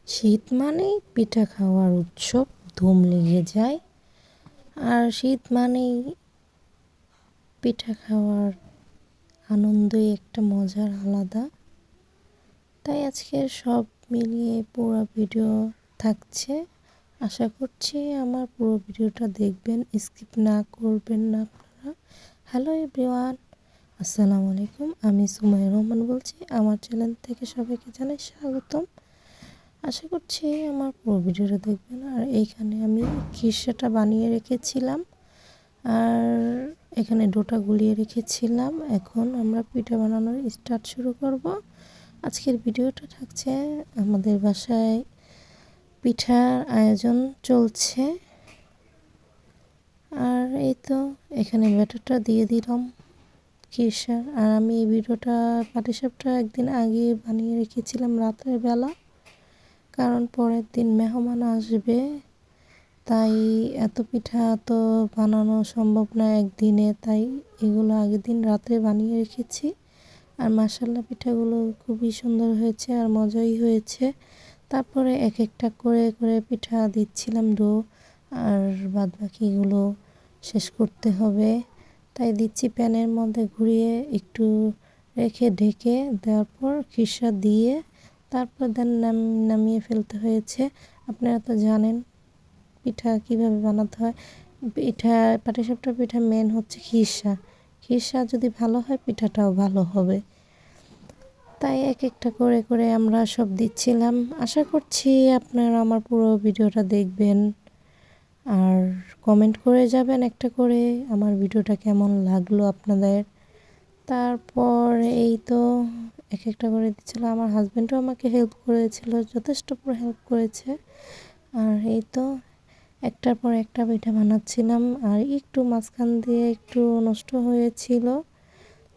শীত মানেই পিঠা খাওয়ার উৎসব, ধুম লেগে যায়। আর শীত মানেই পিঠা খাওয়ার আনন্দই একটা মজার আলাদা। তাই আজকের সব মিলিয়ে পুরো ভিডিও থাকছে। আশা করছি আমার পুরো ভিডিওটা দেখবেন, স্কিপ না করবেন না আপনারা। হ্যালো এভরিওয়ান, আসসালামু আলাইকুম। আমি সুমাইয়া রহমান বলছি। আমার চ্যানেল থেকে সবাইকে জানাই স্বাগতম। আশা করছি আমার পুরো ভিডিওটা দেখবেন। আর এইখানে আমি খিরসাটা বানিয়ে রেখেছিলাম, আর এখানে ডোটা গুলিয়ে রেখেছিলাম। এখন আমরা পিঠা বানানোর স্টার্ট শুরু করব। আজকের ভিডিওটা থাকছে আমাদের বাসায় পিঠার আয়োজন চলছে। আর এই তো এখানে ব্যাটারটা দিয়ে দিলাম খিরসার। আর আমি এই ভিডিওটা পাটিসাপটা একদিন আগে বানিয়ে রেখেছিলাম রাতের বেলা, কারণ পরের দিন মেহমান আসবে। তাই এত পিঠা তো বানানো সম্ভব না একদিনে, তাই এগুলো আগের দিন রাতে বানিয়ে রেখেছি। আর মাশাআল্লাহ পিঠাগুলো খুবই সুন্দর হয়েছে আর মজাই হয়েছে। তারপরে এক একটা করে করে পিঠা দিচ্ছিলাম ডো, আর বাদবাকিগুলো শেষ করতে হবে। তাই দিচ্ছি প্যানের মধ্যে ঘুরিয়ে একটু রেখে ঢেকে দেওয়ার পর খিরসা দিয়ে তারপর দেন নামিয়ে ফেলতে হয়েছে। আপনারা তো জানেন পিঠা কিভাবে বানাতে হয়। পাটিসাপটা পিঠা মেন হচ্ছে খিরসা। খিরসা যদি ভালো হয় পিঠাটাও ভালো হবে। তাই এক একটা করে করে আমরা সব দিচ্ছিলাম। আশা করছি আপনারা আমার পুরো ভিডিওটা দেখবেন আর কমেন্ট করে যাবেন একটা করে আমার ভিডিওটা কেমন লাগলো আপনাদের। তারপর এই তো এক একটা করে দিচ্ছিল। আমার হাজব্যান্ডও আমাকে হেল্প করেছিল, যথেষ্ট পুরো হেল্প করেছে। আর এই তো একটার পর একটা পিঠা বানাচ্ছিলাম। আর একটু মাঝখান দিয়ে একটু নষ্ট হয়েছিল,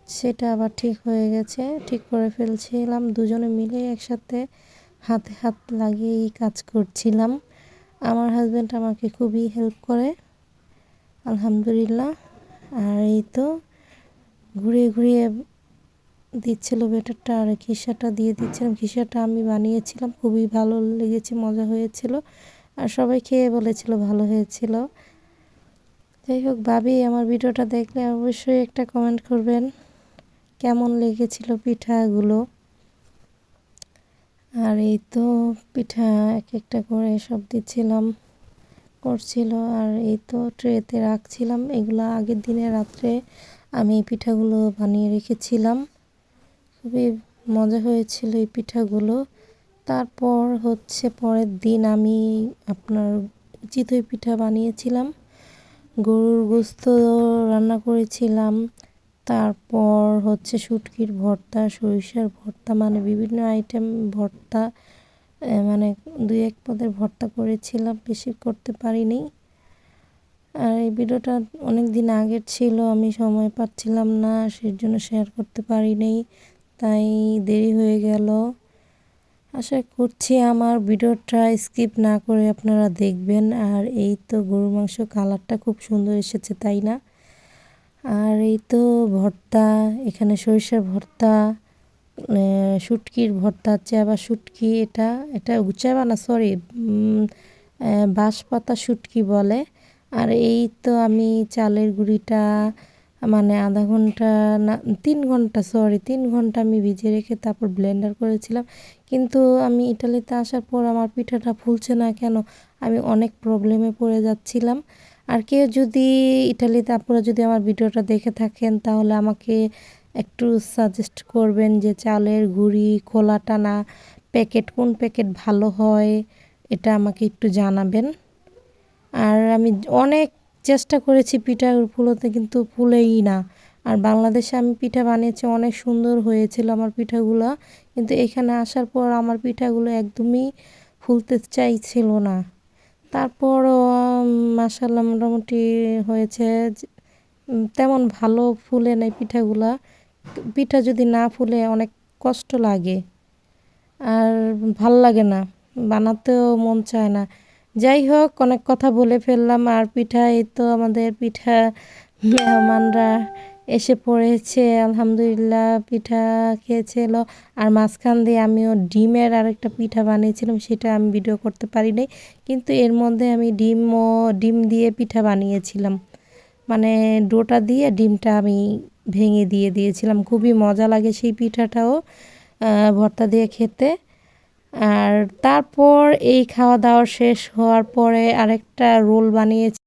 সেটা আবার ঠিক হয়ে গেছে, ঠিক করে ফেলছিলাম। দুজনে মিলে একসাথে হাতে হাত লাগিয়েই কাজ করছিলাম। আমার হাজব্যান্ড আমাকে খুবই হেল্প করে, আলহামদুলিল্লাহ। আর এই তো ঘুরিয়ে ঘুরিয়ে দিচ্ছিল ব্যাটারটা, আর খিরসাটা দিয়ে দিচ্ছিলাম। খিরসাটা আমি বানিয়েছিলাম, খুবই ভালো লেগেছে, মজা হয়েছিল। আর সবাই খেয়ে বলেছিল ভালো হয়েছিল। যাই হোক, ভাবি আমার ভিডিওটা দেখলে অবশ্যই একটা কমেন্ট করবেন কেমন লেগেছিল পিঠাগুলো। আর এই তো পিঠা এক একটা করে সব দিচ্ছিলাম, করছিল। আর এই তো ট্রেতে রাখছিলাম। এগুলো আগের দিনে রাত্রে আমি পিঠাগুলো বানিয়ে রেখেছিলাম। খুবই মজা হয়েছিল এই পিঠাগুলো। তারপর হচ্ছে পরের দিন আমি আপনার চিতই পিঠা বানিয়েছিলাম, গরুর গোস্ত রান্না করেছিলাম। তারপর হচ্ছে শুটকির ভর্তা, সরিষার ভর্তা, মানে বিভিন্ন আইটেম ভর্তা, মানে দুই এক পদের ভর্তা করেছিলাম, বেশি করতে পারিনি। আর এই ভিডিওটা অনেক দিন আগের ছিল, আমি সময় পাচ্ছিলাম না, সেজন্য শেয়ার করতে পারিনি, তাই দেরি হয়ে গেল। আশা করছি আমার ভিডিওটা স্কিপ না করে আপনারা দেখবেন। আর এই তো গরুর মাংস কালারটা খুব সুন্দর এসেছে, তাই না? আর এই তো ভর্তা, এখানে সরিষার ভর্তা, শুটকির ভর্তা, চেবা শুটকি, এটা এটা চেবা না, সরি, বাঁশপাতা শুটকি বলে। আর এই তো আমি চালের গুঁড়িটা মানে আধা ঘন্টা না 3 ঘন্টা, সরি 3 ঘন্টা আমি ভিজিয়ে রেখে তারপর ব্লেন্ডার করেছিলাম। কিন্তু আমি ইটালিতে আসার পর আমার পিঠাটা ফুলছে না কেন, আমি অনেক প্রবলেমে পড়ে যাচ্ছিলাম। আর কেউ যদি ইটালিতে, আপনারা যদি আমার ভিডিওটা দেখে থাকেন তাহলে আমাকে একটু সাজেস্ট করবেন যে চালের গুঁড়ি খোলাটা না প্যাকেট, কোন প্যাকেট ভালো হয়, এটা আমাকে একটু জানাবেন। আর আমি অনেক চেষ্টা করেছি পিঠা ফুলোতে, কিন্তু ফুলেই না। আর বাংলাদেশে আমি পিঠা বানিয়েছি, অনেক সুন্দর হয়েছিল আমার পিঠাগুলো, কিন্তু এখানে আসার পর আমার পিঠাগুলো একদমই ফুলতে চাইছিল না। তারপরও মাশাআল্লাহ মোটামুটি হয়েছে। তেমন ভালো ফুলে নাই পিঠাগুলা। পিঠা যদি না ফুলে অনেক কষ্ট লাগে আর ভাল লাগে না, বানাতেও মন চায় না। যাই হোক, অনেক কথা বলে ফেললাম। আর পিঠা, এই তো আমাদের পিঠা মেহমানরা এসে পড়েছে। আলহামদুলিল্লাহ পিঠা খেয়েছিল। আর মাঝখান দিয়ে আমিও ডিমের আরেকটা পিঠা বানিয়েছিলাম, সেটা আমি ভিডিও করতে পারি নাই, কিন্তু এর মধ্যে আমি ডিম দিয়ে পিঠা বানিয়েছিলাম, মানে ডোটা দিয়ে ডিমটা আমি ভেঙে দিয়েছিলাম। খুবই মজা লাগে সেই পিঠাটাও ভর্তা দিয়ে খেতে। আর তারপর এই খাওয়া দাওয়া শেষ হওয়ার পরে আরেকটা রোল বানিয়েছি।